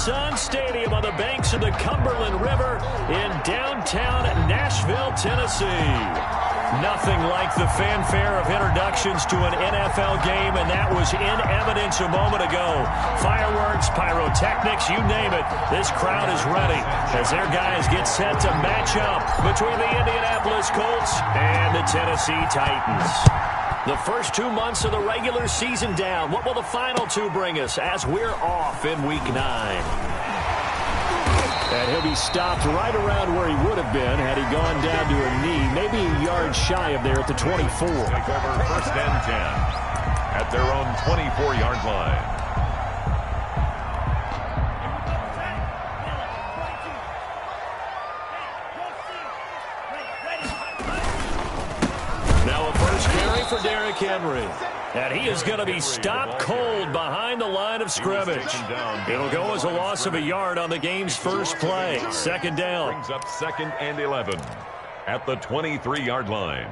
Nissan Stadium on the banks of the Cumberland River in downtown Nashville, Tennessee. Nothing like the fanfare of introductions to an NFL game, and that was in evidence a moment ago. Fireworks, pyrotechnics, you name it. This crowd is ready as their guys get set to match up between the Indianapolis Colts and the Tennessee Titans. The first 2 months of the regular season down. What will the final two bring us as we're off in Week 9? And he'll be stopped right around where he would have been had he gone down to a knee, maybe a yard shy of there at the 24. Take over 1st and 10 at their own 24-yard line. Now a first carry for Derrick Henry. And he is going to be stopped cold behind the line of scrimmage. It'll go as a loss of a yard on the game's first play. 2nd down. Brings up 2nd and 11 at the 23-yard line.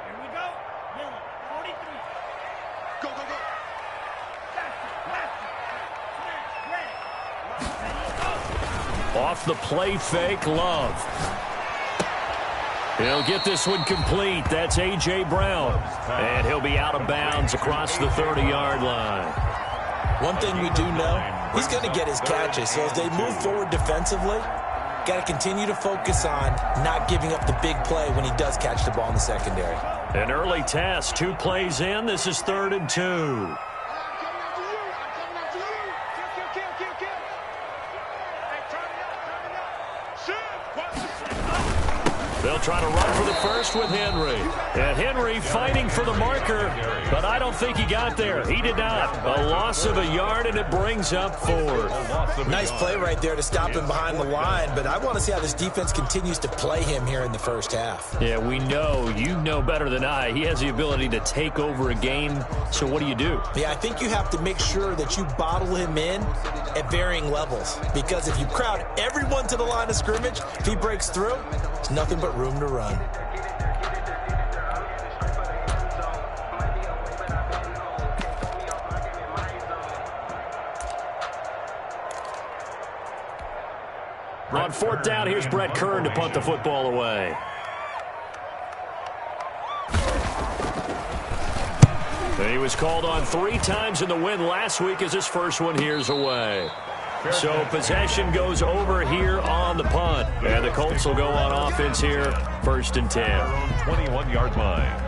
Here we go. Miller, 43. Go, go, go. Off the play fake, Love. He'll get this one complete. That's A.J. Brown. And he'll be out of bounds across the 30-yard line. One thing we do know, he's going to get his catches. So as they move forward defensively, got to continue to focus on not giving up the big play when he does catch the ball in the secondary. An early test, 2 plays in. This is 3rd and 2. They'll try to run for the first with Henry. And Henry fighting for the marker, but I don't think he got there. He did not. A loss of a yard, and it brings up 4th. Nice play right there to stop him behind the line, but I want to see how this defense continues to play him here in the first half. Yeah, we know. You know better than I. He has the ability to take over a game, so what do you do? Yeah, I think you have to make sure that you bottle him in at varying levels, because if you crowd everyone to the line of scrimmage, if he breaks through, there's nothing but room to run. On 4th down, here's Brett Kern to punt the football away. And he was called on 3 times in the win last week as his first one here's away. So possession goes over here on the punt. And the Colts will go on offense here, 1st and 10. 21-yard line.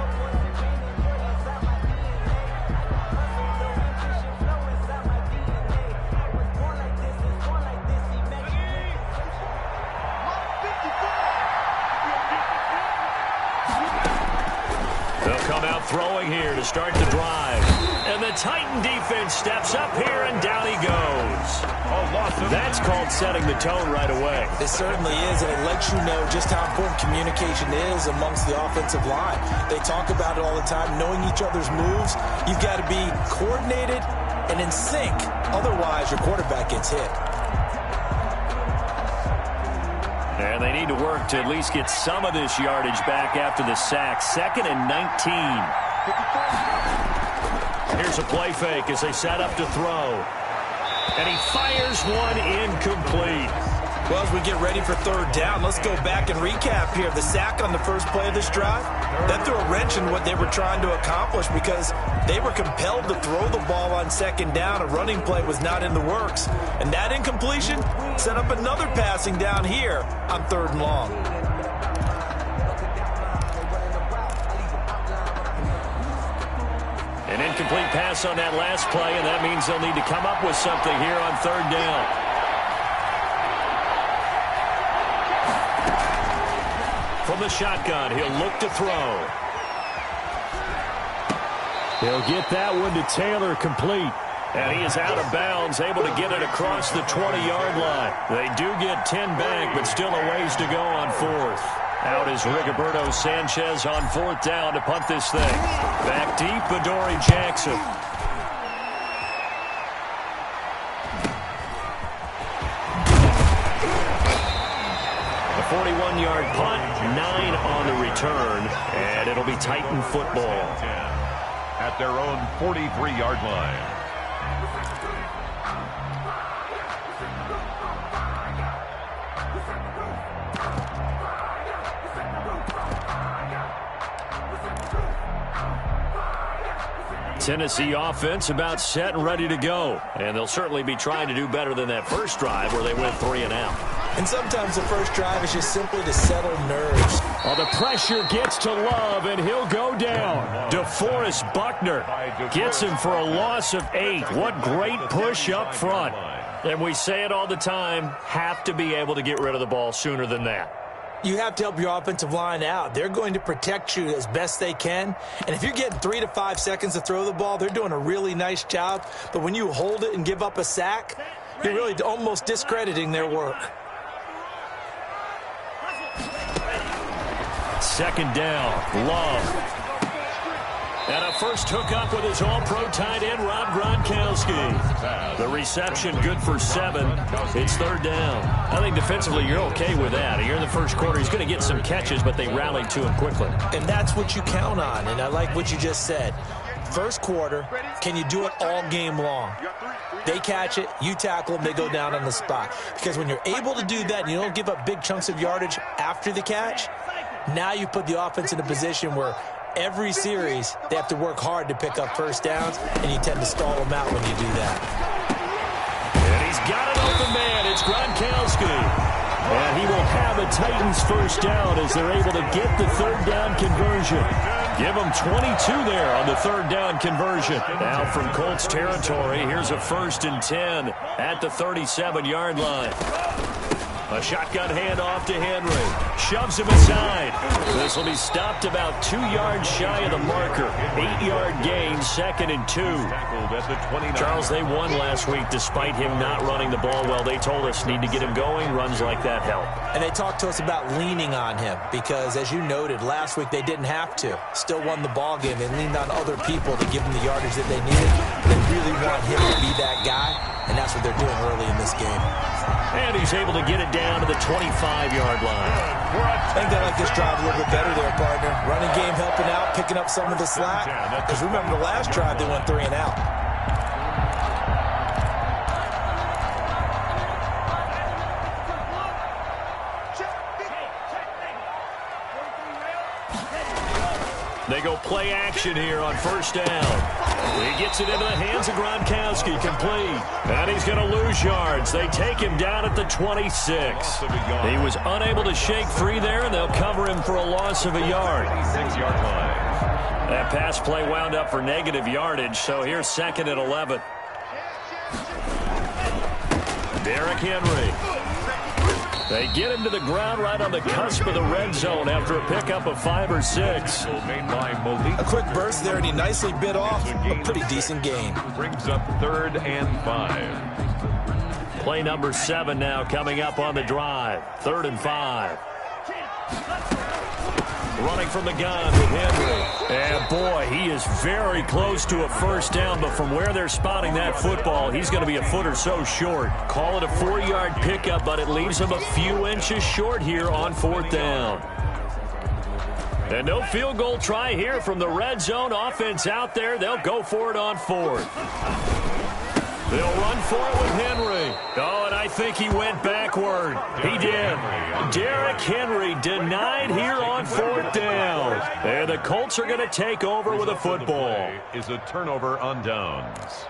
They'll come out throwing here to start the drive. And the Titan defense steps up here, and down he goes. That's called setting the tone right away. It certainly is, and it lets you know just how important communication is amongst the offensive line. They talk about it all the time, knowing each other's moves. You've got to be coordinated and in sync. Otherwise, your quarterback gets hit. And they need to work to at least get some of this yardage back after the sack. 2nd and 19. Here's a play fake as they set up to throw. And he fires one incomplete. Well, as we get ready for 3rd down, let's go back and recap here. The sack on the first play of this drive, that threw a wrench in what they were trying to accomplish because they were compelled to throw the ball on 2nd down. A running play was not in the works. And that incompletion set up another passing down here on 3rd and long. An incomplete pass on that last play, and that means they'll need to come up with something here on 3rd down. From the shotgun, he'll look to throw. He'll get that one to Taylor complete. And he is out of bounds, able to get it across the 20-yard line. They do get 10 back, but still a ways to go on 4th. Out is Rigoberto Sanchez on 4th down to punt this thing. Back deep, Adoree Jackson. A 41-yard punt, 9 on the return, and it'll be Titan football. at their own 43-yard line. Tennessee offense about set and ready to go. And they'll certainly be trying to do better than that first drive where they went 3 and out. And sometimes the first drive is just simply to settle nerves. Oh, the pressure gets to Love, and he'll go down. DeForest Buckner gets him for a loss of 8. What great push up front. And we say it all the time, have to be able to get rid of the ball sooner than that. You have to help your offensive line out. They're going to protect you as best they can. And if you're getting 3 to 5 seconds to throw the ball, they're doing a really nice job. But when you hold it and give up a sack, you're really almost discrediting their work. Second down, Love. And a first hookup with his all-pro tight end, Rob Gronkowski. The reception good for 7. It's third down. I think defensively you're okay with that. Here in the first quarter, he's going to get some catches, but they rallied to him quickly. And that's what you count on, and I like what you just said. First quarter, can you do it all game long? They catch it, you tackle them, they go down on the spot. Because when you're able to do that and you don't give up big chunks of yardage after the catch, now you put the offense in a position where every series, they have to work hard to pick up first downs, and you tend to stall them out when you do that. And he's got an open man. It's Gronkowski. And he will have a Titans first down as they're able to get the third down conversion. Give them 22 there on the third down conversion. Now from Colts territory, here's a first and 10 at the 37-yard line. A shotgun handoff to Henry. Shoves him aside. This will be stopped about 2 yards shy of the marker. 8-yard gain, second and 2. Charles, they won last week despite him not running the ball well. They told us need to get him going. Runs like that help. And they talked to us about leaning on him because, as you noted, last week they didn't have to. Still won the ball game. They leaned on other people to give them the yardage that they needed. They really want him to be that guy, and that's what they're doing early in this game. And he's able to get it down to the 25-yard line. I think they like this drive a little bit better there, partner. Running game helping out, picking up some of the slack. Because remember the last drive, they went 3 and out. They go play action here on first down. He gets it into the hands of Gronkowski, complete. And he's going to lose yards. They take him down at the 26. He was unable to shake free there, and they'll cover him for a loss of a yard. 6-yard line. That pass play wound up for negative yardage, so here's second and 11. Derrick Henry. They get him to the ground right on the cusp of the red zone after a pickup of 5 or 6. A quick burst there, and he nicely bit off a pretty decent gain. Brings up 3rd and 5. Play number 7 now coming up on the drive. 3rd and 5. Running from the gun with Henry. And boy, he is very close to a first down, but from where they're spotting that football, he's going to be a foot or so short. Call it a 4-yard pickup, but it leaves him a few inches short here on 4th down. And no field goal try here from the red zone. Offense out there. They'll go for it on 4th. They'll run for it with Henry. Oh, and I think he went backward. He did. Derrick Henry denied here on 4th down. And the Colts are going to take over with a football. Is a turnover on downs.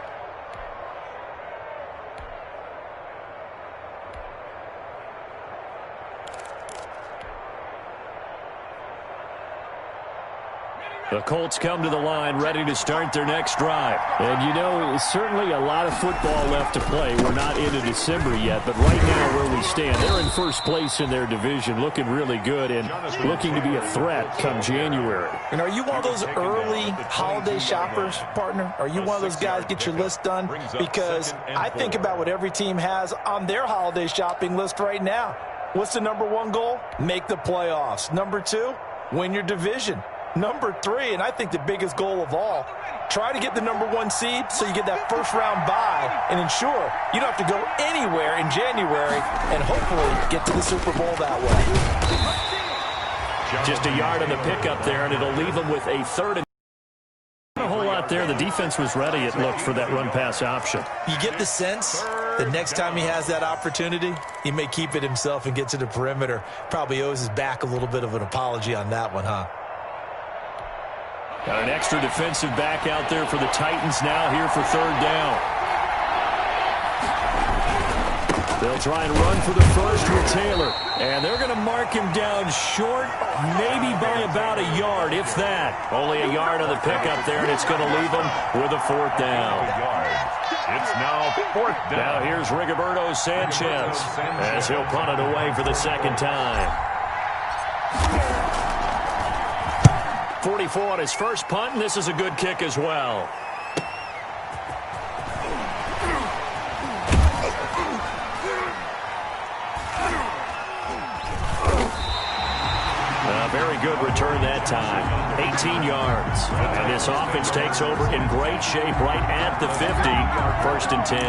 The Colts come to the line ready to start their next drive. And, you know, certainly a lot of football left to play. We're not into December yet, but right now where we stand, they're in first place in their division, looking really good and looking to be a threat come January. And are you one of those early holiday shoppers, partner? Are you one of those guys get your list done? Because I think about what every team has on their holiday shopping list right now. What's the number 1 goal? Make the playoffs. Number 2, win your division. Number 3, and I think the biggest goal of all, try to get the number 1 seed so you get that first-round bye and ensure you don't have to go anywhere in January and hopefully get to the Super Bowl that way. Just a yard on the pickup there, and it'll leave them with a 3rd and a whole lot there. The defense was ready, it looked, for that run-pass option. You get the sense that next time he has that opportunity, he may keep it himself and get to the perimeter. Probably owes his back a little bit of an apology on that one, huh? Got an extra defensive back out there for the Titans now here for third down. They'll try and run for the first with Taylor. And they're going to mark him down short, maybe by about a yard, if that. Only a yard on the pickup there, and it's going to leave them with a fourth down. It's now fourth down. Now here's Rigoberto Sanchez as he'll punt it away for the second time. 44 on his first punt, and this is a good kick as well. Very good return that time. 18 yards. And this offense takes over in great shape right at the 50. First and 10.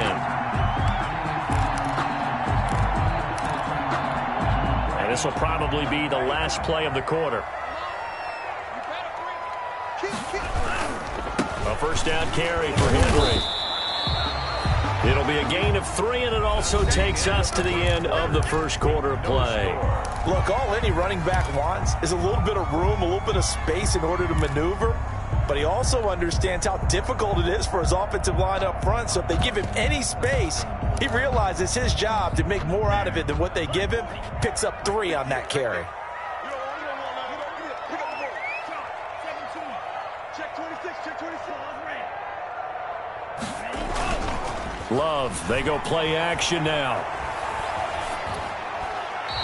And this will probably be the last play of the quarter. A first down carry for Henry. It'll be a gain of 3, and it also takes us to the end of the first quarter of play. Look, all any running back wants is a little bit of room, a little bit of space in order to maneuver. But he also understands how difficult it is for his offensive line up front. So if they give him any space, he realizes his job to make more out of it than what they give him. Picks up 3 on that carry. Love, they go play action now.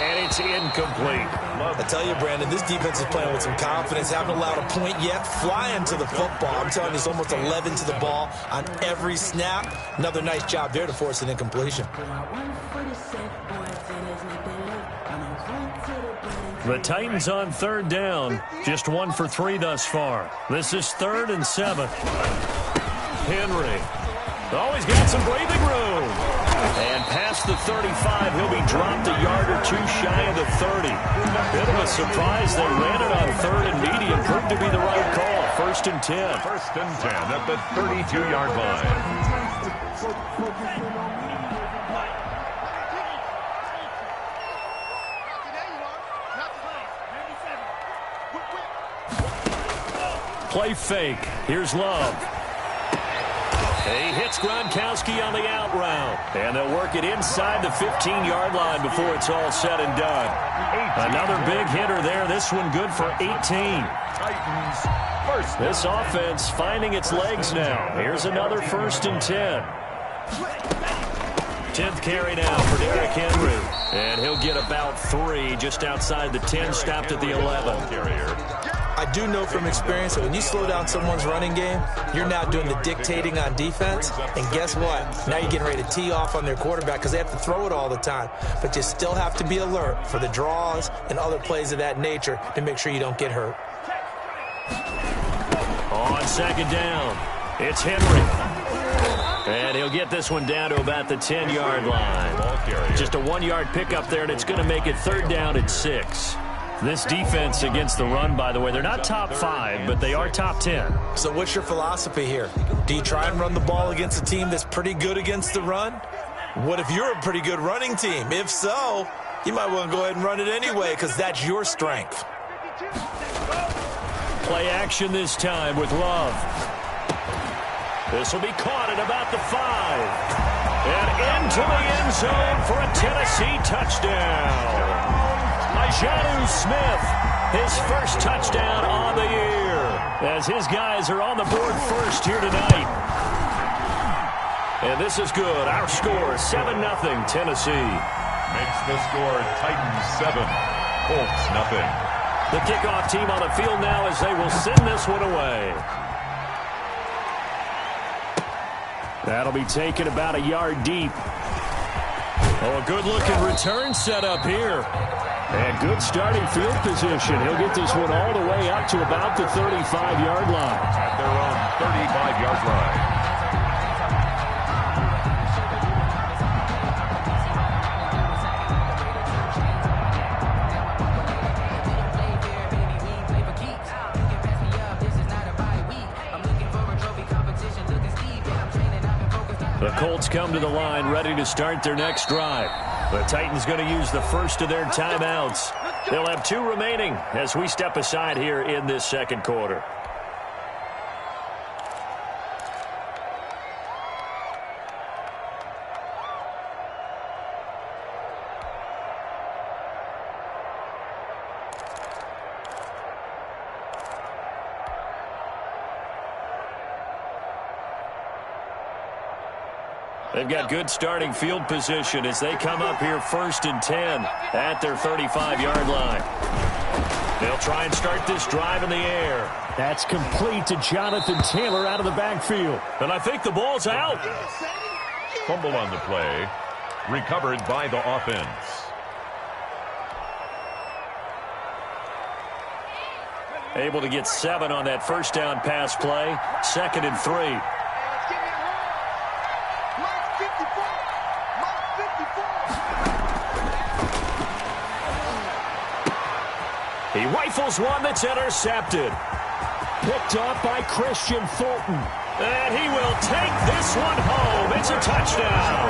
And it's incomplete. I tell you, Brandon, this defense is playing with some confidence. Haven't allowed a point yet. Flying to the football. I'm telling you, it's almost 11 to the ball on every snap. Another nice job there to force an incompletion. The Titans on third down. Just 1 for 3 thus far. This is 3rd and 7. Henry. Oh, he's got some breathing room. And past the 35, he'll be dropped a yard or 2 shy of the 30. Bit of a surprise. They ran it on 3rd and medium. Proved to be the right call. 1st and 10. 1st and 10 at the 32-yard line. Play fake. Here's Love. He hits Gronkowski on the out route. And they'll work it inside the 15-yard line before it's all said and done. Another big hitter there. This one good for 18. Titans first. This offense finding its legs now. Here's another 1st and 10. 10th carry now for Derrick Henry. And he'll get about 3 just outside the 10, stopped at the 11. I do know from experience that when you slow down someone's running game, you're now doing the dictating on defense. And guess what? Now you're getting ready to tee off on their quarterback because they have to throw it all the time. But you still have to be alert for the draws and other plays of that nature to make sure you don't get hurt. On 2nd down, it's Henry. And he'll get this one down to about the 10-yard line. Just a 1-yard pickup there, and it's going to make it 3rd down at 6. This defense against the run, by the way, they're not top 5, but they are top 10. So what's your philosophy here? Do you try and run the ball against a team that's pretty good against the run? What if you're a pretty good running team? If so, you might want to go ahead and run it anyway because that's your strength. Play action this time with Love. This will be caught at about the 5. And into the end zone for a Tennessee touchdown. Jonnu Smith, his first touchdown on the year, as his guys are on the board first here tonight. And this is good. Our score, 7-0, Tennessee. Makes the score Titans 7, Colts 0. The kickoff team on the field now as they will send this one away. That'll be taken about a yard deep. Oh, a good-looking return set up here. And good starting field position. He'll get this one all the way up to about the 35-yard line. At their own 35-yard line. The Colts come to the line ready to start their next drive. The Titans going to use the first of their timeouts. They'll have 2 remaining as we step aside here in this second quarter. They've got good starting field position as they come up here 1st and 10 at their 35-yard line. They'll try and start this drive in the air. That's complete to Jonathan Taylor out of the backfield. And I think the ball's out. Fumble on the play. Recovered by the offense. Able to get 7 on that first down pass play. 2nd and 3. He rifles one that's intercepted. Picked off by Christian Fulton. And he will take this one home. It's a touchdown.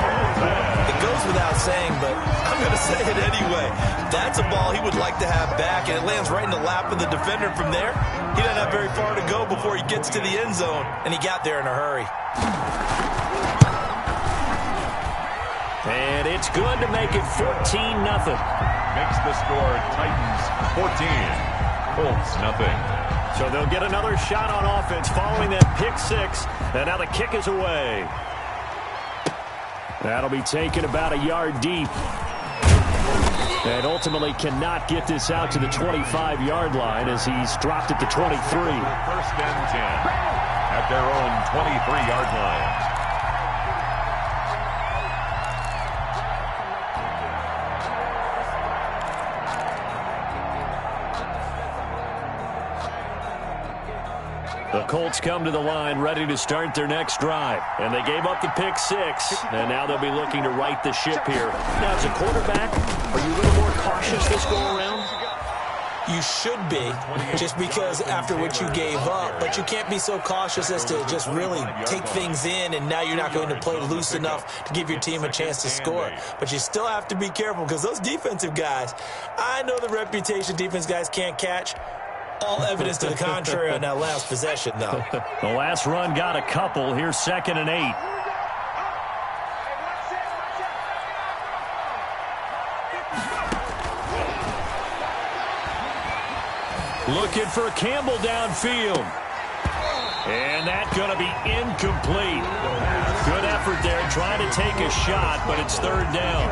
It goes without saying, but I'm going to say it anyway. That's a ball he would like to have back, and it lands right in the lap of the defender from there. He doesn't have very far to go before he gets to the end zone, and he got there in a hurry. And it's good to make it 14-0. Makes the score Titans 14. Colts nothing. So they'll get another shot on offense following that pick 6. And now the kick is away. That'll be taken about a yard deep. And ultimately cannot get this out to the 25-yard line as he's dropped at the 23. 1st and 10 at their own 23-yard line. The Colts come to the line ready to start their next drive. And they gave up the pick 6. And now they'll be looking to right the ship here. Now, as a quarterback, are you a little more cautious this go-around? You should be, just because after what you gave up. But you can't be so cautious as to just really take things in, and now you're not going to play loose enough to give your team a chance to score. But you still have to be careful because those defensive guys, I know the reputation defense guys can't catch. All evidence to the contrary on that last possession, though. The last run got a couple. Here's 2nd and 8. Looking for Campbell downfield. And that's going to be incomplete. Good effort there trying to take a shot, but it's 3rd down.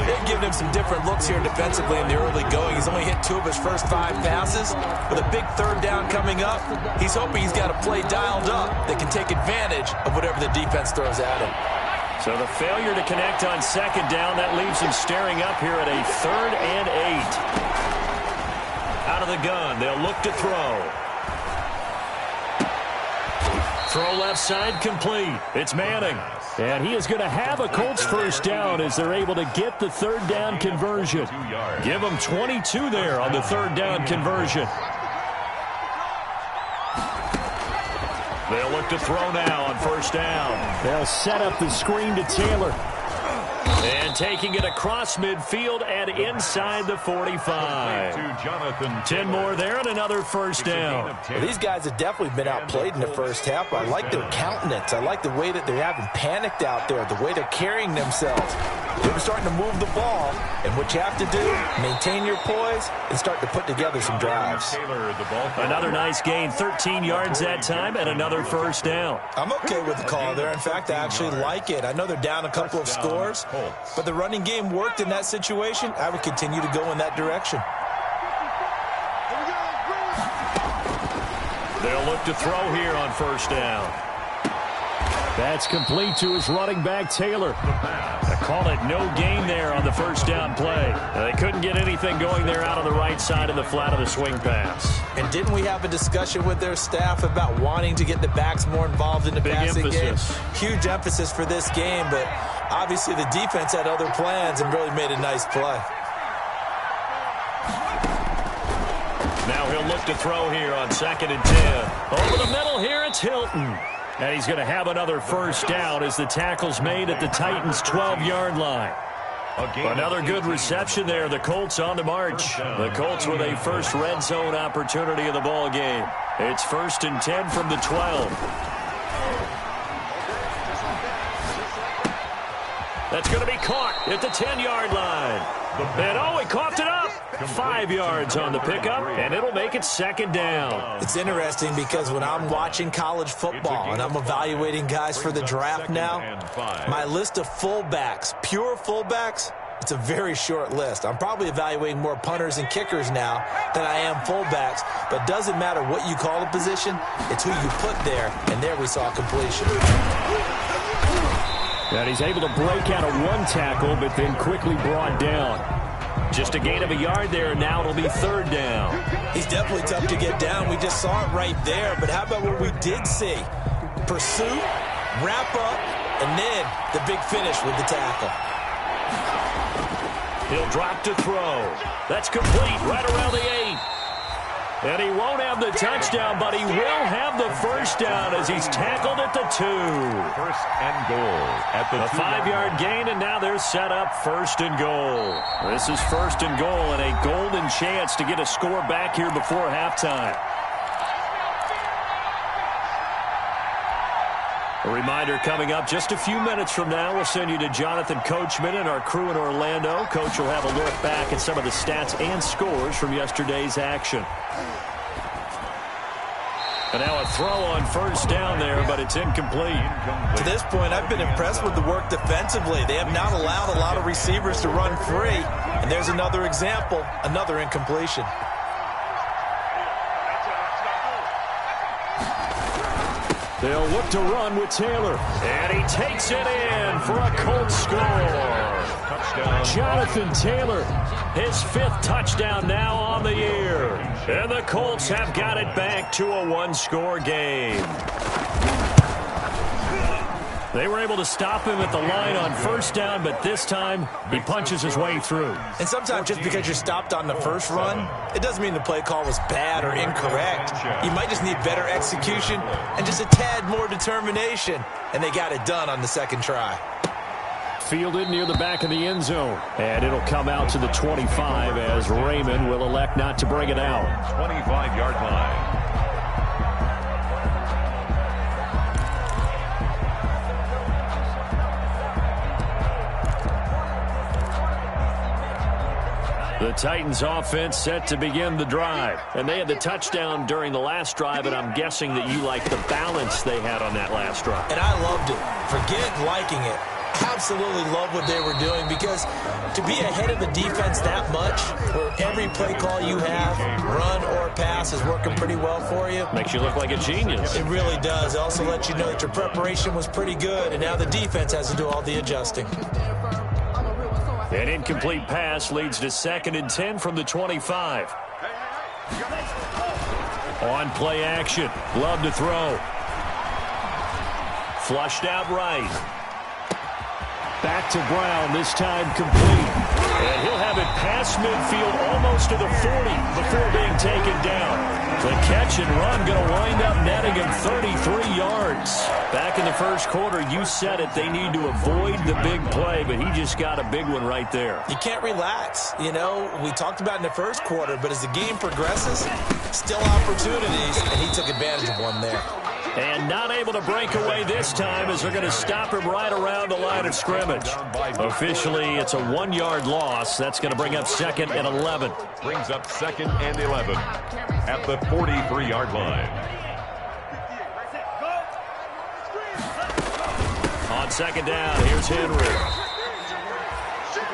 They've given him some different looks here defensively in the early going. He's only hit 2 of his first 5 passes. With a big 3rd down coming up, he's hoping he's got a play dialed up that can take advantage of whatever the defense throws at him. So the failure to connect on 2nd down, that leaves him staring up here at a 3rd and 8. Out of the gun, they'll look to throw. Throw left side complete. It's Manning. And he is going to have a Colts first down as they're able to get the 3rd down conversion. Give them 22 there on the 3rd down conversion. They'll look to throw now on 1st down. They'll set up the screen to Taylor. And taking it across midfield and inside the 45. 10 more there and another 1st down. Well, these guys have definitely been outplayed in the first half. I like their countenance. I like the way that they're having panicked out there, the way they're carrying themselves. They're starting to move the ball, and what you have to do, maintain your poise and start to put together some drives. Another nice gain, 13 yards that time, and another 1st down. I'm okay with the call there. In fact, I actually like it. I know they're down a couple of scores, but the running game worked in that situation. I would continue to go in that direction. They'll look to throw here on 1st down. That's complete to his running back, Taylor. They call it no gain there on the 1st down play. They couldn't get anything going there out on the right side of the flat of the swing pass. And didn't we have a discussion with their staff about wanting to get the backs more involved in the passing game? Huge emphasis for this game, but obviously the defense had other plans and really made a nice play. Now he'll look to throw here on 2nd and 10. Over the middle here, it's Hilton. And he's going to have another first down as the tackle's made at the Titans' 12-yard line. Another good reception there. The Colts on the march. The Colts with a first red zone opportunity in the ball game. It's 1st and 10 from the 12. That's going to be caught at the 10-yard line. And he coughed it up. 5 yards on the pickup, and it'll make it 2nd down. It's interesting because when I'm watching college football and I'm evaluating guys for the draft now, my list of fullbacks, pure fullbacks, it's a very short list. I'm probably evaluating more punters and kickers now than I am fullbacks, but it doesn't matter what you call the position, it's who you put there, and there we saw completion. And he's able to break out of one tackle, but then quickly brought down. Just a gain of a yard there, and now it'll be 3rd down. He's definitely tough to get down. We just saw it right there, but how about what we did see? Pursuit, wrap up, and then the big finish with the tackle. He'll drop to throw. That's complete right around the 8. And he won't have the touchdown, but he will have the first down as he's tackled at the 2. 1st and goal at the 5-yard gain, and now they're set up 1st and goal. This is 1st and goal and a golden chance to get a score back here before halftime. A reminder coming up just a few minutes from now. We'll send you to Jonathan Coachman and our crew in Orlando. Coach will have a look back at some of the stats and scores from yesterday's action. And now a throw on 1st down there, but it's incomplete. To this point, I've been impressed with the work defensively. They have not allowed a lot of receivers to run free. And there's another example, another incompletion. They'll look to run with Taylor. And he takes it in for a Colts score. Touchdown. Jonathan Taylor, his 5th touchdown now on the year. And the Colts have got it back to a 1-score game. They were able to stop him at the line on 1st down, but this time he punches his way through. And sometimes just because you're stopped on the first run, it doesn't mean the play call was bad or incorrect. You might just need better execution and just a tad more determination. And they got it done on the 2nd try. Fielded near the back of the end zone. And it'll come out to the 25 as Raymond will elect not to bring it out. 25-yard line. The Titans offense set to begin the drive. And they had the touchdown during the last drive, and I'm guessing that you like the balance they had on that last drive. And I loved it. Forget liking it. Absolutely love what they were doing, because to be ahead of the defense that much, where every play call you have, run or pass, is working pretty well for you. Makes you look like a genius. It really does. It also lets you know that your preparation was pretty good, and now the defense has to do all the adjusting. An incomplete pass leads to 2nd and 10 from the 25. On play action. Love to throw. Flushed out right. Back to Brown, this time complete. And he'll have it past midfield almost to the 40 before being taken down. The catch and run going to wind up netting him 33 yards. Back in the 1st quarter, you said it, they need to avoid the big play, but he just got a big one right there. You can't relax. You know, we talked about in the 1st quarter, but as the game progresses, still opportunities, and he took advantage of one there. And not able to break away this time as they're going to stop him right around the line of scrimmage. Officially, it's a 1-yard loss. That's going to bring up 2nd and 11. Brings up 2nd and 11 at the 43-yard line. On 2nd down, here's Henry.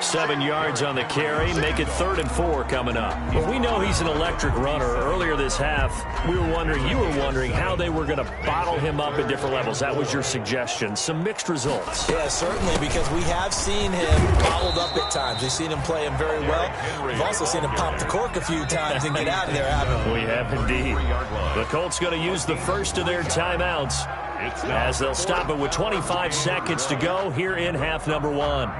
7 yards on the carry, make it 3rd and 4 coming up. Well, we know he's an electric runner. Earlier this half, you were wondering how they were going to bottle him up at different levels. That was your suggestion. Some mixed results. Yeah, certainly, because we have seen him bottled up at times. We've seen him play him very well. We've also seen him pop the cork a few times and get out of there, haven't we? We have indeed. The Colts going to use the first of their timeouts as they'll stop it with 25 seconds to go here in half number 1.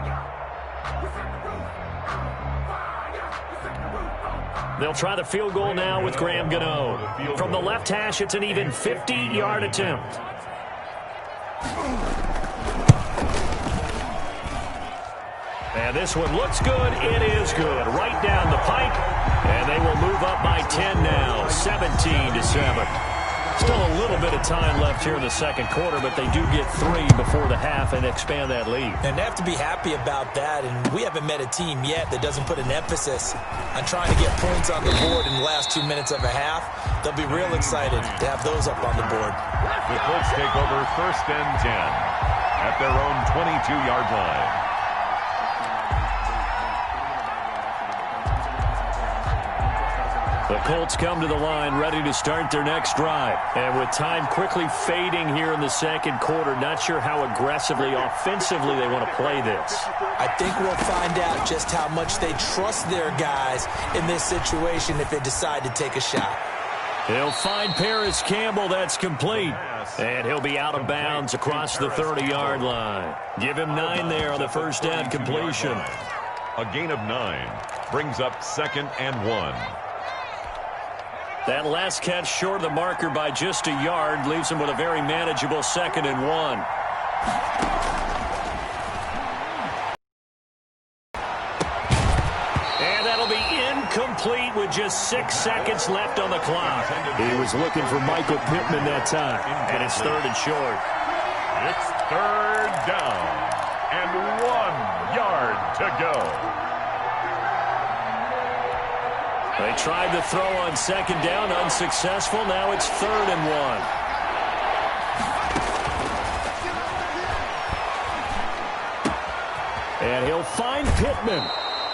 They'll try the field goal now with Graham Gano. From the left hash, it's an even 50-yard attempt. And this one looks good. It is good. Right down the pipe. And they will move up by 10 now, 17-7. Still a little bit of time left here in the second quarter, but they do get 3 before the half and expand that lead. And they have to be happy about that, and we haven't met a team yet that doesn't put an emphasis on trying to get points on the board in the last 2 minutes of a half. They'll be real excited to have those up on the board. The Colts take over 1st and 10 at their own 22-yard line. The Colts come to the line ready to start their next drive. And with time quickly fading here in the second quarter, not sure how aggressively, offensively they want to play this. I think we'll find out just how much they trust their guys in this situation if they decide to take a shot. He'll find Paris Campbell. That's complete. And he'll be out of bounds across the 30-yard line. Give him 9 there on the first down completion. A gain of 9 brings up 2nd and 1. That last catch short of the marker by just a yard leaves him with a very manageable 2nd and 1. And that'll be incomplete with just 6 seconds left on the clock. He was looking for Michael Pittman that time. And it's 3rd and short. It's 3rd down and 1 yard to go. They tried to throw on 2nd down, unsuccessful. Now it's 3rd and 1. And he'll find Pittman.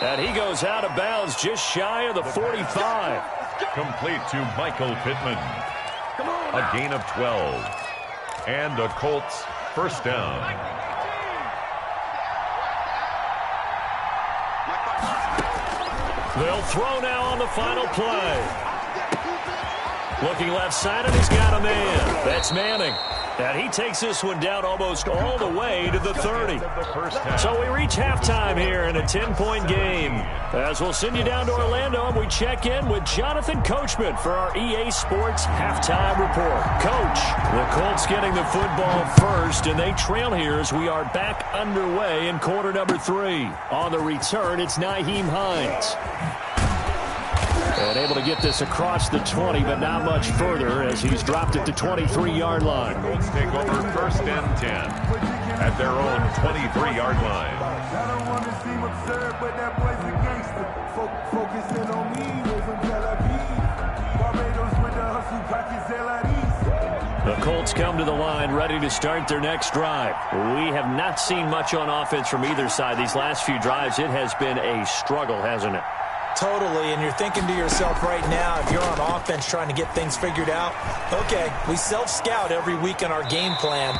And he goes out of bounds just shy of the 45. Complete to Michael Pittman. A gain of 12. And the Colts 1st down. They'll throw now on the final play. Looking left side, and he's got a man. That's Manning. And he takes this one down almost all the way to the 30. So we reach halftime here in a 10-point game. As we'll send you down to Orlando, and we check in with Jonathan Coachman for our EA Sports Halftime Report. Coach, the Colts getting the football first, and they trail here as we are back underway in quarter number 3. On the return, it's Nyheim Hines. And able to get this across the 20, but not much further as he's dropped it to 23-yard line. Colts take over 1st and 10 at their own 23-yard line. I don't want to seem absurd, but that boy's a gangster. Focusing on me, we're from Tel Aviv. Barbados with the hustle pockets, The Colts come to the line ready to start their next drive. We have not seen much on offense from either side. These last few drives, it has been a struggle, hasn't it? Totally, and you're thinking to yourself right now, if you're on offense trying to get things figured out, okay, we self-scout every week in our game plan.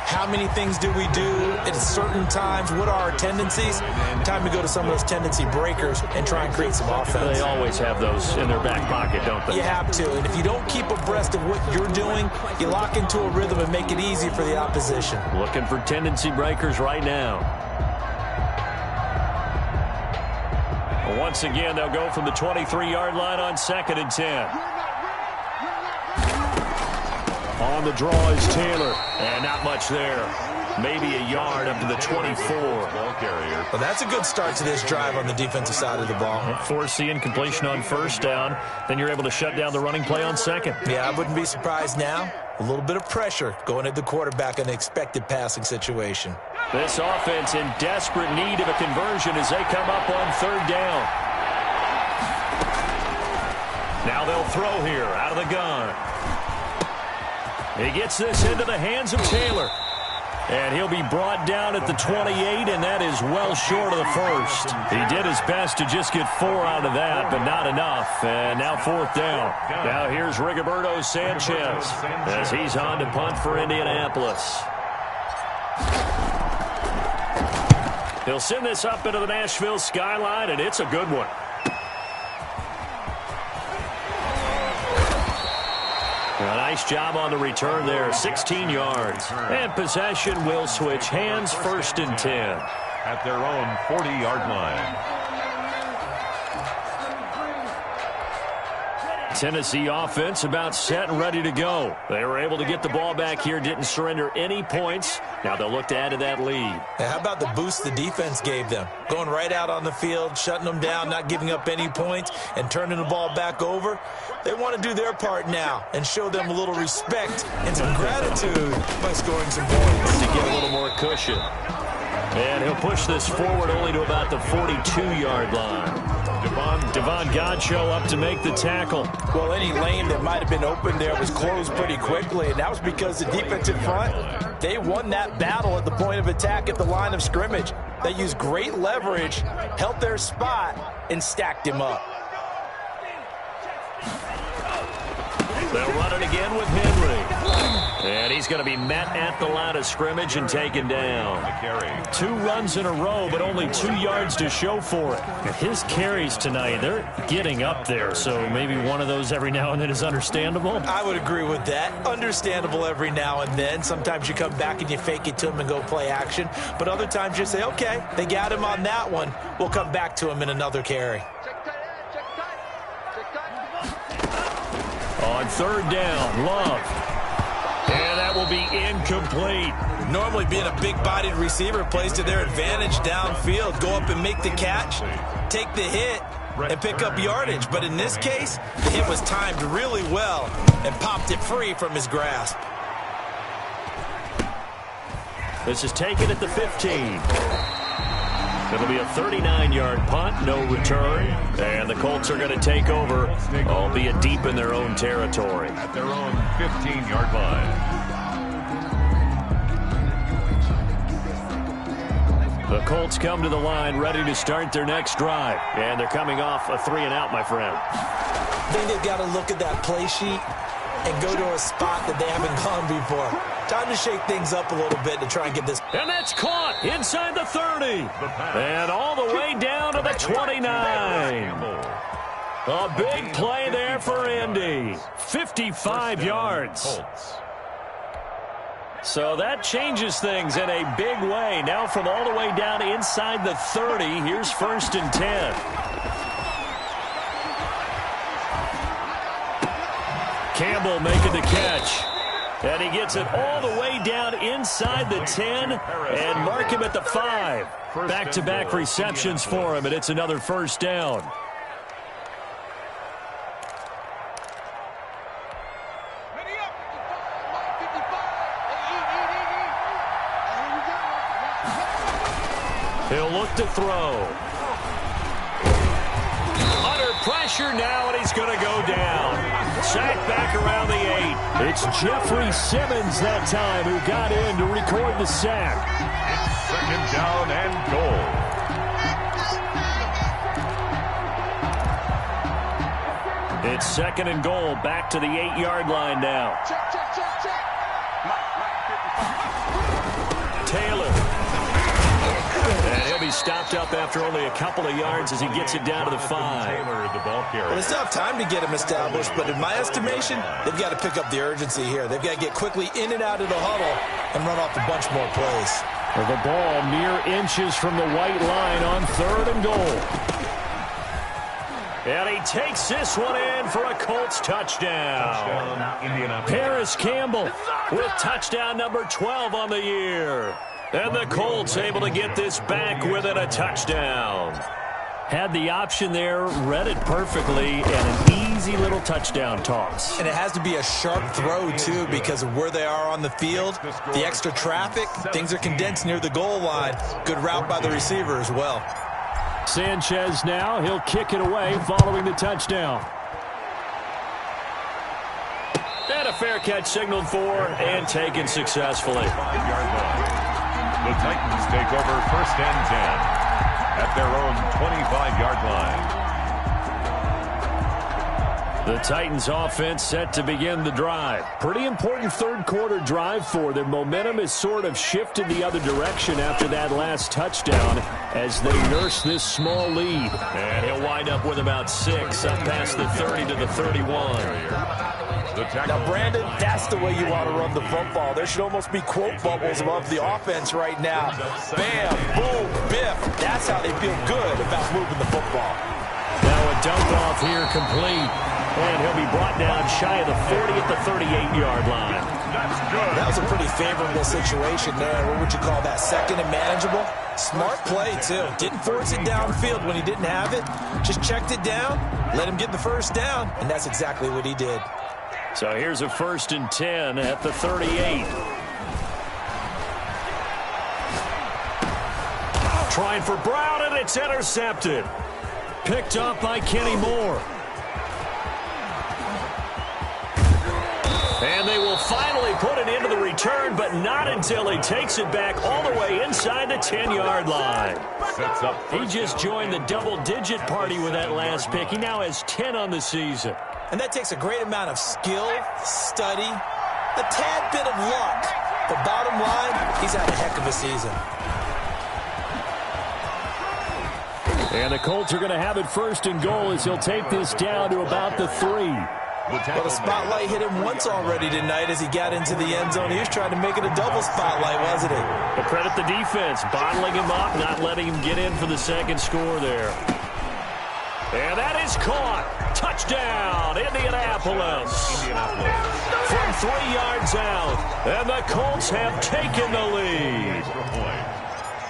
How many things do we do at certain times? What are our tendencies? Time to go to some of those tendency breakers and try and create some offense. They always have those in their back pocket, don't they? You have to, and if you don't keep abreast of what you're doing, you lock into a rhythm and make it easy for the opposition. Looking for tendency breakers right now. Once again, they'll go from the 23-yard line on 2nd and 10. On the draw is Taylor, and not much there. Maybe a yard up to the 24. Ball carrier. Well, that's a good start to this drive on the defensive side of the ball. Force the incompletion on 1st down. Then you're able to shut down the running play on 2nd. Yeah, I wouldn't be surprised now. A little bit of pressure going at the quarterback in an expected passing situation. This offense in desperate need of a conversion as they come up on 3rd down. Now they'll throw here out of the gun. He gets this into the hands of Taylor. And he'll be brought down at the 28, and that is well short of the 1st. He did his best to just get 4 out of that, but not enough. And now 4th down. Now here's Rigoberto Sanchez as he's on to punt for Indianapolis. He'll send this up into the Nashville skyline, and it's a good one. A nice job on the return there, 16 yards. And possession will switch hands, 1st and 10. At their own 40-yard line. Tennessee offense about set and ready to go. They were able to get the ball back here, didn't surrender any points. Now they'll look to add to that lead. And how about the boost the defense gave them? Going right out on the field, shutting them down, not giving up any points, and turning the ball back over. They want to do their part now and show them a little respect and some gratitude by scoring some points. To get a little more cushion. And he'll push this forward only to about the 42-yard line. Devon Godchaux up to make the tackle. Well, any lane that might have been open there was closed pretty quickly, and that was because the defensive front, they won that battle at the point of attack at the line of scrimmage. They used great leverage, held their spot, and stacked him up. They'll run it again with Henry. And he's going to be met at the line of scrimmage and taken down. 2 runs in a row, but only 2 yards to show for it. His carries tonight, they're getting up there, so maybe one of those every now and then is understandable. I would agree with that. Understandable every now and then. Sometimes you come back and you fake it to him and go play action. But other times you say, okay, they got him on that one. We'll come back to him in another carry. On 3rd down, Love. And that will be incomplete. Normally being a big-bodied receiver plays to their advantage downfield. Go up and make the catch, take the hit, and pick up yardage. But in this case, the hit was timed really well and popped it free from his grasp. This is taken at the 15. It'll be a 39-yard punt, no return. And the Colts are going to take over, albeit deep in their own territory. At their own 15-yard line. The Colts come to the line ready to start their next drive. And they're coming off a 3-and-out, my friend. I think they've got to look at that play sheet and go to a spot that they haven't gone before. Time to shake things up a little bit to try and get this. And that's caught inside the 30. And all the way down to the 29. A big play there for Indy. 55 yards. So that changes things in a big way. Now from all the way down inside the 30, here's 1st and 10. Campbell making the catch. And he gets it all the way down inside the 10 and mark him at the 5. Back-to-back receptions for him, and it's another 1st down. He'll look to throw. Under pressure now, and he's going to go down. Sacked back around the 8. It's Jeffrey Simmons that time who got in to record the sack. It's 2nd down and goal. It's 2nd and goal, back to the 8-yard line now. Taylor. And he'll be stopped up after only a couple of yards as he gets it down to the 5. Well, it's not time to get him established, but in my estimation, they've got to pick up the urgency here. They've got to get quickly in and out of the huddle and run off a bunch more plays. Well, the ball mere inches from the white line on 3rd and goal. And he takes this one in for a Colts touchdown. Paris Campbell with touchdown number 12 on the year. And the Colts able to get this back within a touchdown. Had the option there, read it perfectly, and an easy little touchdown toss. And it has to be a sharp throw, too, because of where they are on the field. The extra traffic, things are condensed near the goal line. Good route by the receiver as well. Sanchez now, he'll kick it away following the touchdown. And a fair catch signaled for and taken successfully. The Titans take over 1st and 10 at their own 25-yard line. The Titans offense set to begin the drive. Pretty important 3rd quarter drive for them. Momentum has sort of shifted the other direction after that last touchdown as they nurse this small lead. And he'll wind up with about 6 up past the 30 to the 31. Now, Brandon, that's the way you want to run the football. There should almost be quote bubbles above the offense right now. Bam, boom, biff. That's how they feel good about moving the football. Now a dump off here complete. And he'll be brought down shy of the 40 at the 38-yard line. That's good. That was a pretty favorable situation there. What would you call that? Second and manageable? Smart play, too. Didn't force it downfield when he didn't have it. Just checked it down, let him get the first down, and that's exactly what he did. So here's a 1st and 10 at the 38. Trying for Brown, and it's intercepted. Picked up by Kenny Moore. And they will finally put it into the return, but not until he takes it back all the way inside the 10-yard line. Sets up. He just joined the double-digit party with that last pick. He now has 10 on the season. And that takes a great amount of skill, study, a tad bit of luck. But bottom line, he's had a heck of a season. And the Colts are going to have it 1st and goal as he'll take this down to about the 3. Well, the spotlight hit him once already tonight as he got into the end zone. He was trying to make it a double spotlight, wasn't he? But credit the defense, bottling him up, not letting him get in for the second score there. And that is caught. Touchdown, Indianapolis. From 3 yards out, and the Colts have taken the lead.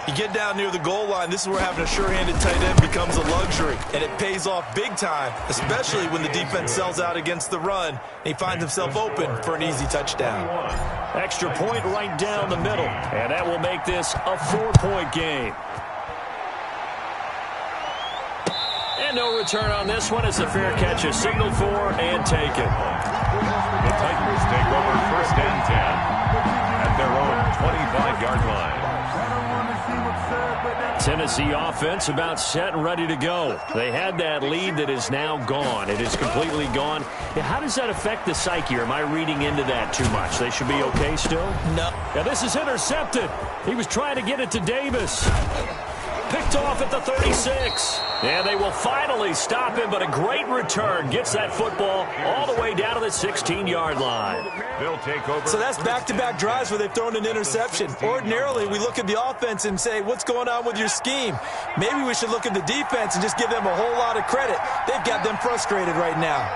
You get down near the goal line, this is where having a sure-handed tight end becomes a luxury, and it pays off big time, especially when the defense sells out against the run, and he finds himself open for an easy touchdown. Extra point right down the middle, and that will make this a 4-point game. And no return on this one. It's a fair catch, a signal for, and taken. The Titans take over 1st and 10 at their own 25-yard line. Tennessee offense about set and ready to go. They had that lead that is now gone. It is completely gone. How does that affect the psyche? Or am I reading into that too much? They should be okay still? No. Now this is intercepted. He was trying to get it to Davis. Picked off at the 36. And they will finally stop him, but a great return. Gets that football all the way down to the 16-yard line. They'll take over. So that's back-to-back drives where they've thrown an interception. Ordinarily, we look at the offense and say, what's going on with your scheme? Maybe we should look at the defense and just give them a whole lot of credit. They've got them frustrated right now.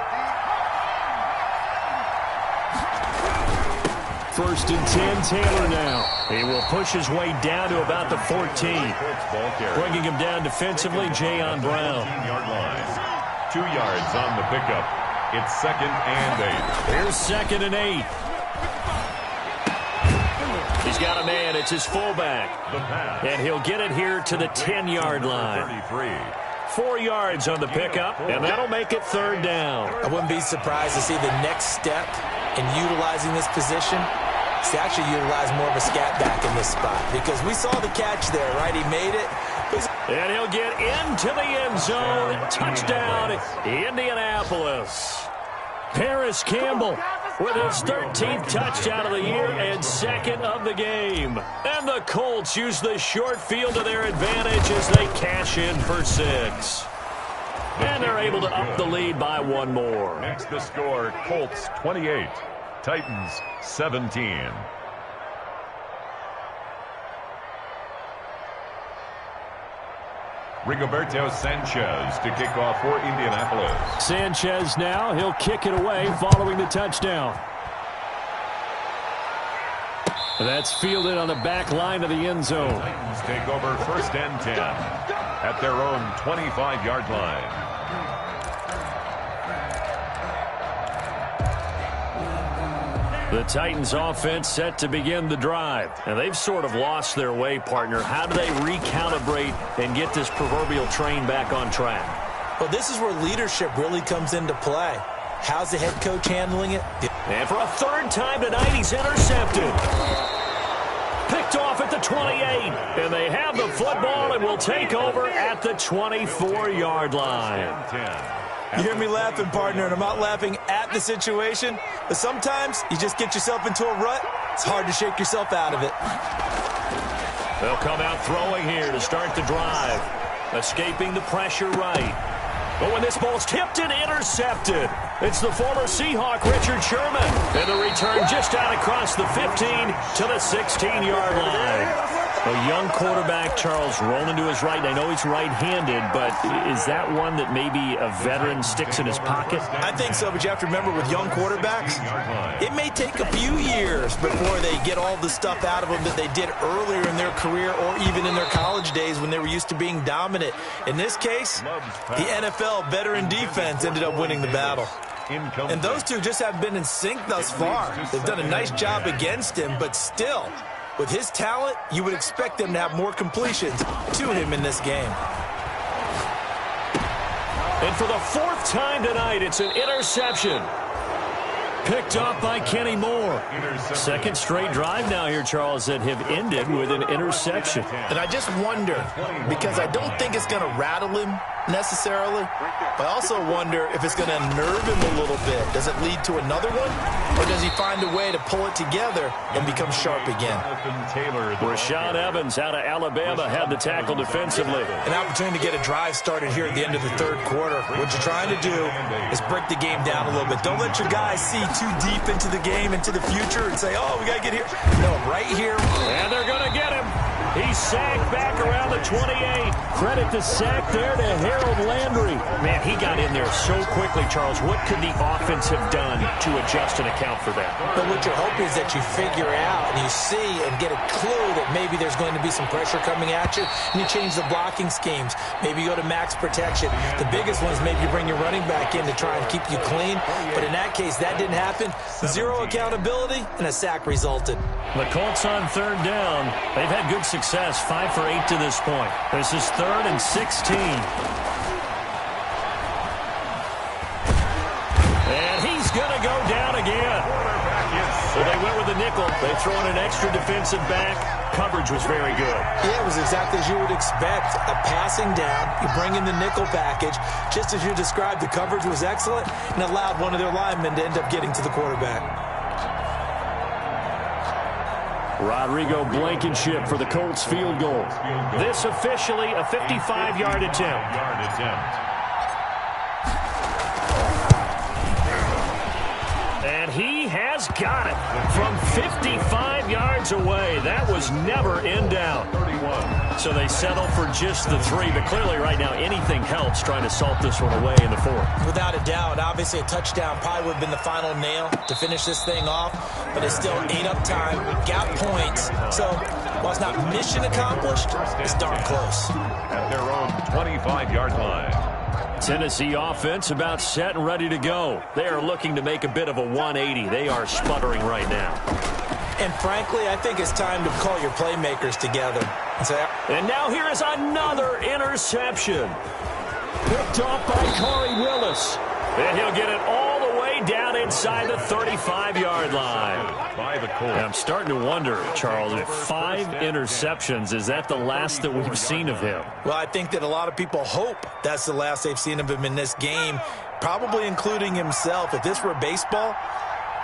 1st and 10, Taylor now. He will push his way down to about the 14. Bringing him down defensively, Jayon Brown. 15-yard line. 2 yards on the pickup. It's 2nd and 8. Here's 2nd and 8. He's got a man. It's his fullback. And he'll get it here to the 10-yard line. 33. 4 yards on the pickup, and that'll make it 3rd down. I wouldn't be surprised to see the next step in utilizing this position. He's actually utilized more of a scat back in this spot because we saw the catch there, right? He made it. And he'll get into the end zone. Touchdown, Indianapolis. Paris Campbell with his 13th touchdown of the year and 2nd of the game. And the Colts use the short field to their advantage as they cash in for 6. And they're able to up the lead by 1 more. Next the score, Colts 28, Titans 17. Rigoberto Sanchez to kick off for Indianapolis. Sanchez now, he'll kick it away following the touchdown. That's fielded on the back line of the end zone. Titans take over 1st and 10 at their own 25-yard line. The Titans offense set to begin the drive. And they've sort of lost their way, partner. How do they recalibrate and get this proverbial train back on track? Well, this is where leadership really comes into play. How's the head coach handling it? And for a 3rd time tonight, he's intercepted. Picked off at the 28. And they have the football and will take over at the 24-yard line. You hear me laughing, partner, and I'm not laughing at the situation, but sometimes you just get yourself into a rut. It's hard to shake yourself out of it. They'll come out throwing here to start the drive. Escaping the pressure right. But when this ball's tipped and intercepted, it's the former Seahawk, Richard Sherman. And the return just out across the 15 to the 16-yard line. A young quarterback, Charles, rolling to his right. I know he's right-handed, but is that one that maybe a veteran sticks in his pocket? I think so, but you have to remember with young quarterbacks, it may take a few years before they get all the stuff out of them that they did earlier in their career or even in their college days when they were used to being dominant. In this case, the NFL veteran defense ended up winning the battle. And those two just haven't been in sync thus far. They've done a nice job against him, but still, with his talent, you would expect them to have more completions to him in this game. And for the fourth time tonight, it's an interception. Picked up by Kenny Moore. Second straight drive now here, Charles, that have ended with an interception. And I just wonder, because I don't think it's going to rattle him necessarily, but I also wonder if it's going to unnerve him a little bit. Does it lead to another one? Or does he find a way to pull it together and become sharp again? Rashaan Evans out of Alabama had the tackle defensively. An opportunity to get a drive started here at the end of the third quarter. What you're trying to do is break the game down a little bit. Don't let your guys see too deep into the game, into the future, and say, oh, we got to get here. No, right here. And they're going to get him. He's sacked back around the 28. Credit the sack there to Harold Landry. Man, he got in there so quickly, Charles. What could the offense have done to adjust and account for that? But what you're hoping is that you figure out and you see and get a clue that maybe there's going to be some pressure coming at you, and you change the blocking schemes. Maybe you go to max protection. The biggest one is maybe you bring your running back in to try and keep you clean. But in that case, that didn't happen. Zero accountability, and a sack resulted. The Colts on third down. They've had good success. 5 for 8 to this point. This is 3rd and 16. And he's going to go down again. So they went with the nickel. They throw in an extra defensive back. Coverage was very good. Yeah, it was exactly as you would expect. A passing down. You bring in the nickel package. Just as you described, the coverage was excellent and allowed one of their linemen to end up getting to the quarterback. Rodrigo Blankenship for the Colts field goal. This officially a 55-yard attempt. And he has got it from 55 yards away. That was never in doubt. So they settle for just the 3, but clearly right now anything helps trying to salt this one away in the 4th. Without a doubt, obviously a touchdown probably would have been the final nail to finish this thing off, but it's still ate up time, got points. So while it's not mission accomplished, it's darn close. At their own 25-yard line. Tennessee offense about set and ready to go. They are looking to make a bit of a 180. They are sputtering right now. And frankly, I think it's time to call your playmakers together. And now here is another interception. Picked off by Corey Willis. And he'll get it all the way down inside the 35-yard line. By the Colts. I'm starting to wonder, Charles, if 5 interceptions, is that the last that we've seen of him? Well, I think that a lot of people hope that's the last they've seen of him in this game, probably including himself. If this were baseball,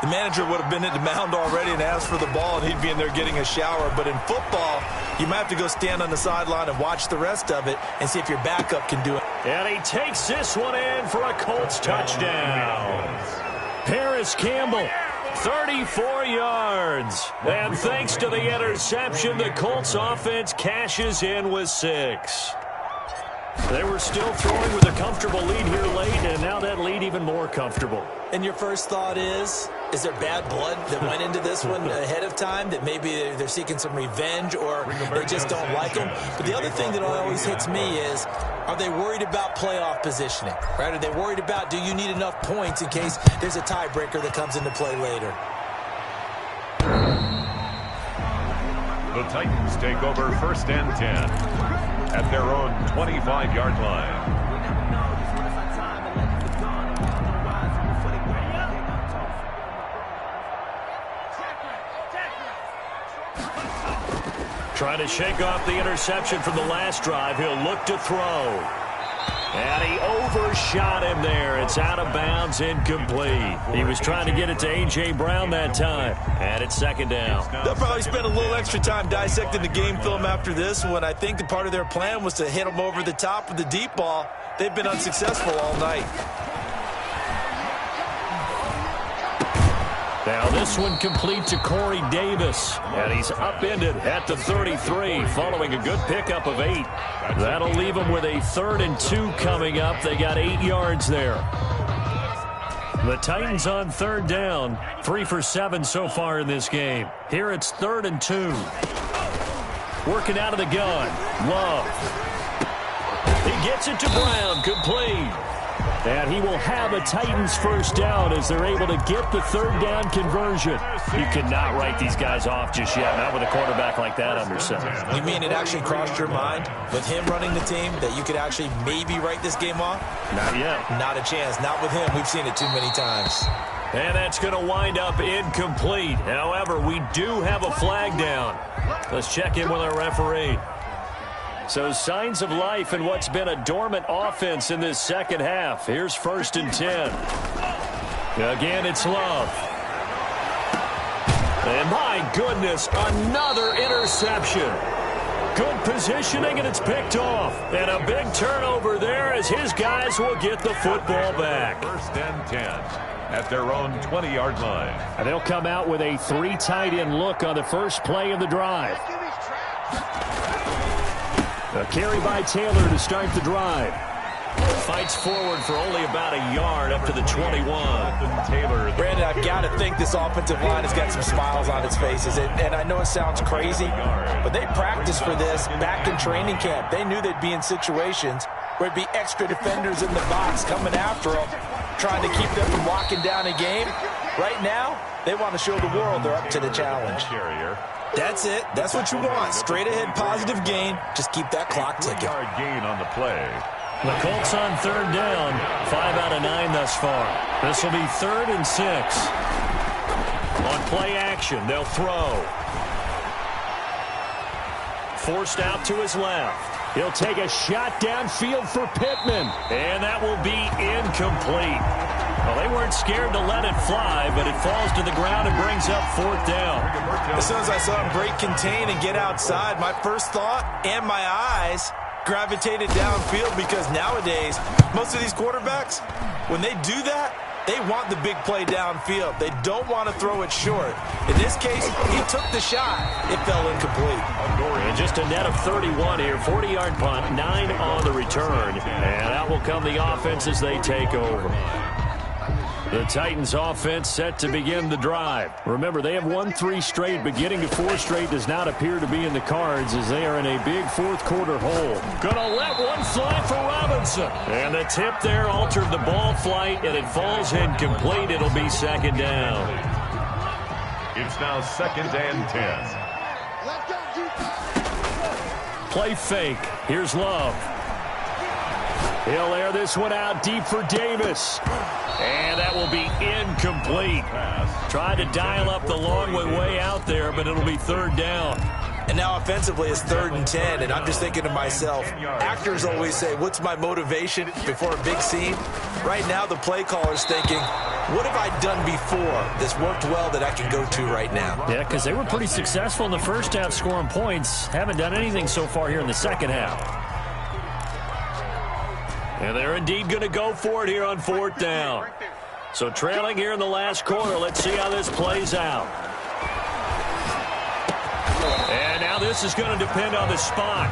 the manager would have been at the mound already and asked for the ball, and he'd be in there getting a shower. But in football, you might have to go stand on the sideline and watch the rest of it and see if your backup can do it. And he takes this one in for a Colts touchdown. Paris Campbell, 34 yards. And thanks to the interception, the Colts offense cashes in with 6. They were still throwing with a comfortable lead here late, and now that lead even more comfortable. And your first thought is there bad blood that went into this one ahead of time, that maybe they're seeking some revenge or they just don't like them? But the other thing that always hits me is, are they worried about playoff positioning? Right? Are they worried about, do you need enough points in case there's a tiebreaker that comes into play later? The Titans take over 1st and 10 at their own 25-yard line. Trying to shake off the interception from the last drive. He'll look to throw. And he overshot him there. It's out of bounds, incomplete. He was trying to get it to A.J. Brown that time. And it's 2nd down. They'll probably spend a little extra time dissecting the game film after this one. I think the part of their plan was to hit him over the top with the deep ball. They've been unsuccessful all night. Now this one complete to Corey Davis, and he's upended at the 33 following a good pickup of 8. That'll leave him with a 3rd and 2 coming up. They got 8 yards there. The Titans on 3rd down, 3 for 7 so far in this game. Here it's 3rd and 2. Working out of the gun, Love. He gets it to Brown, complete. And he will have a Titans first down as they're able to get the 3rd down conversion. You cannot write these guys off just yet, not with a quarterback like that under center. You mean it actually crossed your mind with him running the team that you could actually maybe write this game off? Not yet. Not a chance. Not with him. We've seen it too many times. And that's going to wind up incomplete. However, we do have a flag down. Let's check in with our referee. So signs of life in what's been a dormant offense in this second half. Here's 1st and 10. Again, it's Love. And my goodness, another interception. Good positioning, and it's picked off. And a big turnover there as his guys will get the football back. 1st and 10 at their own 20-yard line. And they'll come out with a 3 tight end look on the first play of the drive. A carry by Taylor to start the drive. Fights forward for only about a yard up to the 21. Taylor. Brandon, I've got to think this offensive line has got some smiles on its faces. And I know it sounds crazy, but they practiced for this back in training camp. They knew they'd be in situations where it'd be extra defenders in the box coming after them, trying to keep them from locking down a game. Right now, they want to show the world they're up to the challenge. That's it. That's what you want. Straight ahead positive gain. Just keep that clock ticking. 3-yard gain on the play. The Colts on 3rd down. 5 out of 9 thus far. This will be 3rd and 6. On play action, they'll throw. Forced out to his left. He'll take a shot downfield for Pittman. And that will be incomplete. Well, they weren't scared to let it fly, but it falls to the ground and brings up 4th down. As soon as I saw him break contain and get outside, my first thought and my eyes gravitated downfield, because nowadays, most of these quarterbacks, when they do that, they want the big play downfield. They don't want to throw it short. In this case, he took the shot. It fell incomplete. And just a net of 31 here. 40-yard punt, 9 on the return. And out will come the offense as they take over. The Titans offense set to begin the drive. Remember, they have won 3 straight, but getting to 4 straight does not appear to be in the cards as they are in a big 4th quarter hole. Gonna let one fly for Robinson. And the tip there altered the ball flight, and it falls incomplete. It'll be 2nd down. It's now 2nd and 10. Play fake. Here's Love. He'll air this one out deep for Davis. And that will be incomplete. Tried to dial up the long way out there, but it'll be 3rd down. And now offensively it's 3rd and 10, and I'm just thinking to myself, actors always say, what's my motivation before a big scene? Right now the play caller's thinking, what have I done before that's worked well that I can go to right now? Yeah, because they were pretty successful in the first half scoring points. Haven't done anything so far here in the second half. And they're indeed going to go for it here on 4th down. So trailing here in the last quarter. Let's see how this plays out. And now this is going to depend on the spot.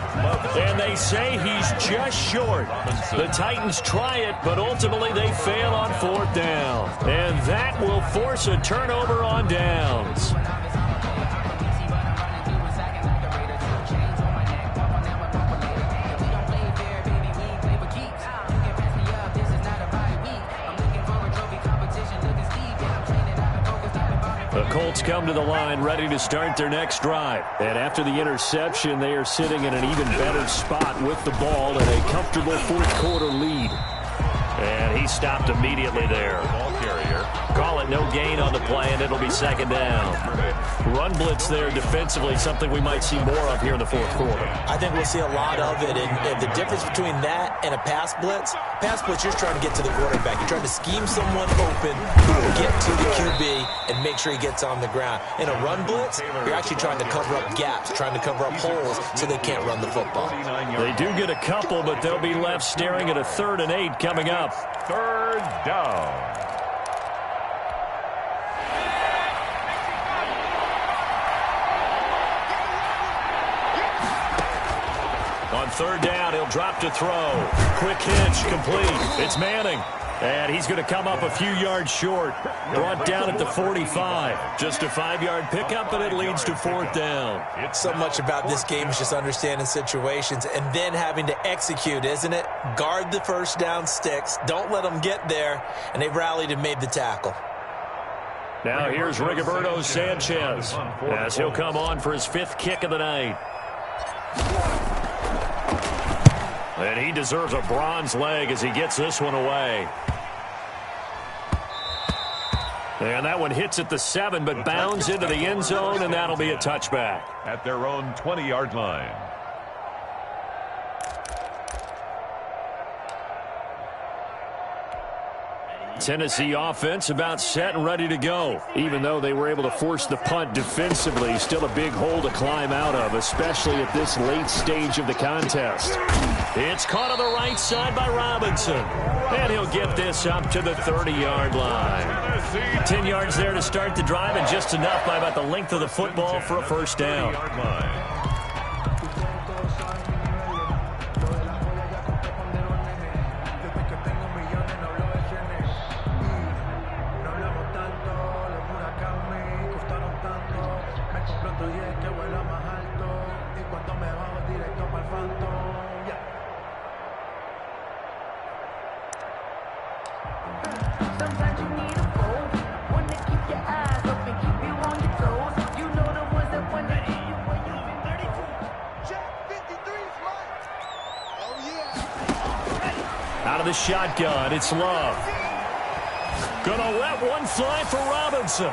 And they say he's just short. The Titans try it, but ultimately they fail on 4th down. And that will force a turnover on downs. The Colts come to the line ready to start their next drive. And after the interception, they are sitting in an even better spot with the ball and a comfortable 4th quarter lead. And he stopped immediately there. Ball carrier. Call it no gain on the play, and it'll be 2nd down. Run blitz there defensively, something we might see more of here in the 4th quarter. I think we'll see a lot of it. And the difference between that and a pass blitz, you're trying to get to the quarterback. You're trying to scheme someone open who will get to the QB and make sure he gets on the ground. In a run blitz, you're actually trying to cover up gaps, trying to cover up holes so they can't run the football. They do get a couple, but they'll be left staring at a 3rd and 8 coming up. 3rd down. third down. He'll drop to throw. Quick hitch, complete. It's Manning. And he's going to come up a few yards short. Brought down at the 45. Just a 5-yard pickup, but it leads to fourth down. So much about this game is just understanding situations and then having to execute, isn't it? Guard the first down sticks. Don't let them get there. And they rallied and made the tackle. Now here's Rigoberto Sanchez as he'll come on for his 5th kick of the night. And he deserves a bronze leg as he gets this one away. And that one hits at the 7, but bounds into the end zone, and that'll be a touchback. At their own 20-yard line. Tennessee offense about set and ready to go. Even though they were able to force the punt defensively, still a big hole to climb out of, especially at this late stage of the contest. It's caught on the right side by Robinson. And he'll get this up to the 30-yard line. 10 yards there to start the drive, and just enough by about the length of the football for a first down. Out of the shotgun, it's Love. Gonna let one fly for Robinson.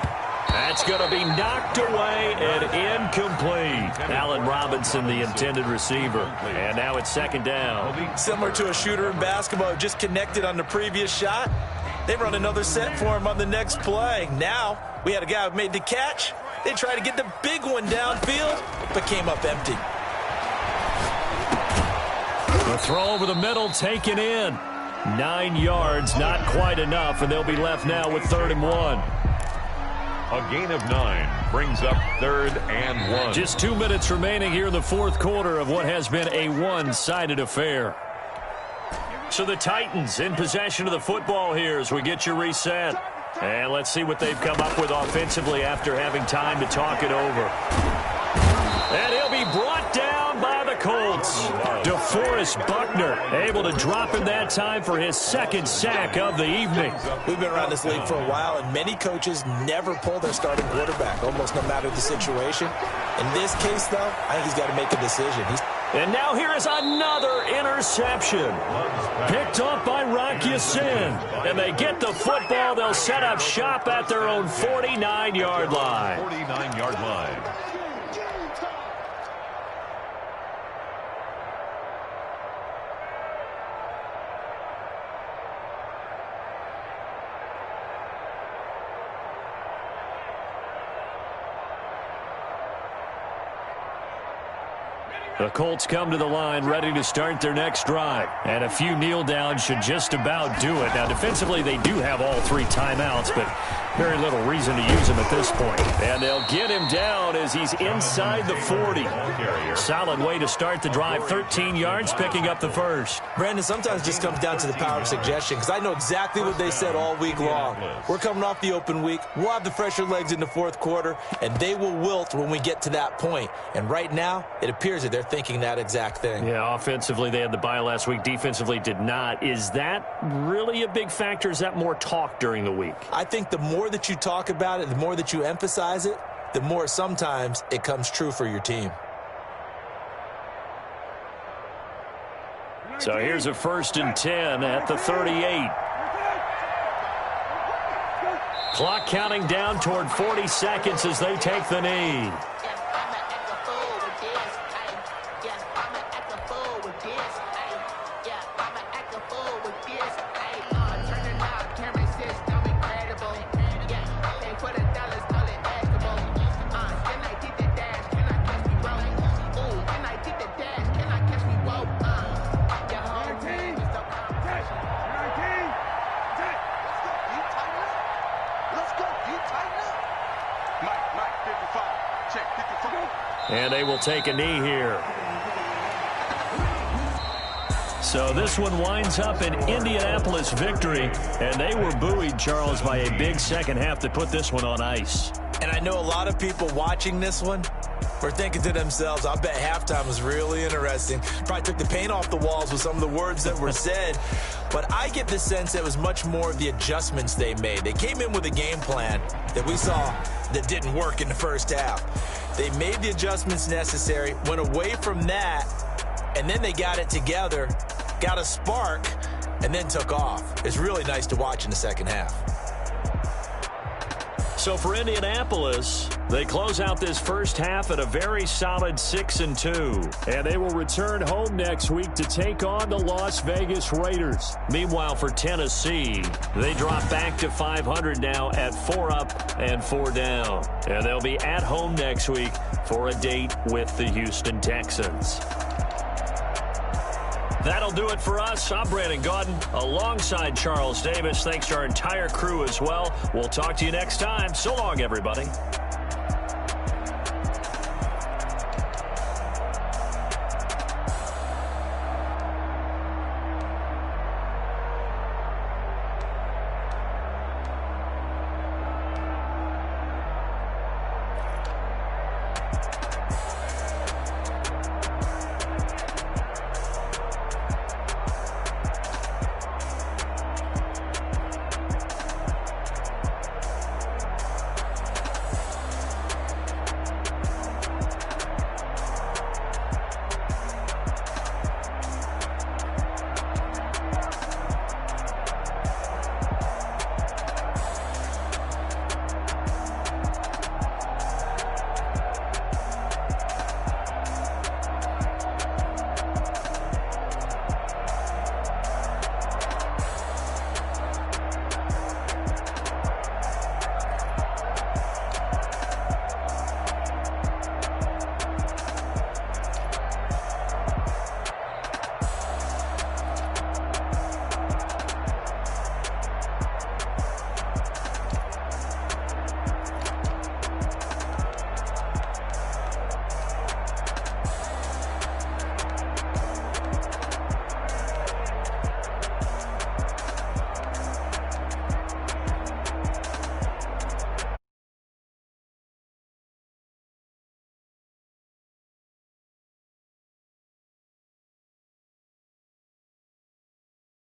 That's gonna be knocked away and incomplete. Allen Robinson, the intended receiver. And now it's second down. Similar to a shooter in basketball who just connected on the previous shot. They run another set for him on the next play. Now, we had a guy who made the catch. They tried to get the big one downfield, but came up empty. The throw over the middle, taken in. 9 yards, not quite enough, and they'll be left now with 3rd and 1. A gain of 9 brings up 3rd and 1. Just 2 minutes remaining here in the fourth quarter of what has been a one-sided affair. So the Titans in possession of the football here as we get you reset. And let's see what they've come up with offensively after having time to talk it over. And he'll be brought down by the Colts. DeForest Buckner able to drop in that time for his 2nd sack of the evening. We've been around this league for a while, and many coaches never pull their starting quarterback, almost no matter the situation. In this case, though, I think he's got to make a decision. And now here is another interception. Picked up by Rocky Sin. And they get the football. They'll set up shop at their own 49-yard line. 49-yard line. The Colts come to the line ready to start their next drive. And a few kneel downs should just about do it. Now, defensively, they do have all 3 timeouts, but very little reason to use them at this point. And they'll get him down as he's inside the 40. Solid way to start the drive. 13 yards, picking up the first. Brandon, sometimes it just comes down to the power of suggestion, because I know exactly what they said all week long. We're coming off the open week. We'll have the fresher legs in the fourth quarter, and they will wilt when we get to that point. And right now, it appears that they're thinking that exact thing. Yeah, offensively, they had the bye last week. Defensively, did not. Is that really a big factor? Is that more talk during the week? I think the more that you talk about it, the more that you emphasize it, the more sometimes it comes true for your team. So here's a 1st and 10 at the 38. Clock counting down toward 40 seconds as they take the knee. And they will take a knee here. So this one winds up an Indianapolis victory, and they were buoyed, Charles, by a big second half to put this one on ice. And I know a lot of people watching this one were thinking to themselves, I bet halftime was really interesting. Probably took the paint off the walls with some of the words that were said. But I get the sense that it was much more of the adjustments they made. They came in with a game plan that we saw that didn't work in the first half. They made the adjustments necessary, went away from that, and then they got it together, got a spark, and then took off. It's really nice to watch in the second half. So for Indianapolis, they close out this first half at a very solid 6-2. And they will return home next week to take on the Las Vegas Raiders. Meanwhile, for Tennessee, they drop back to 500 now at 4 up and 4 down. And they'll be at home next week for a date with the Houston Texans. That'll do it for us. I'm Brandon Gaudin alongside Charles Davis. Thanks to our entire crew as well. We'll talk to you next time. So long, everybody.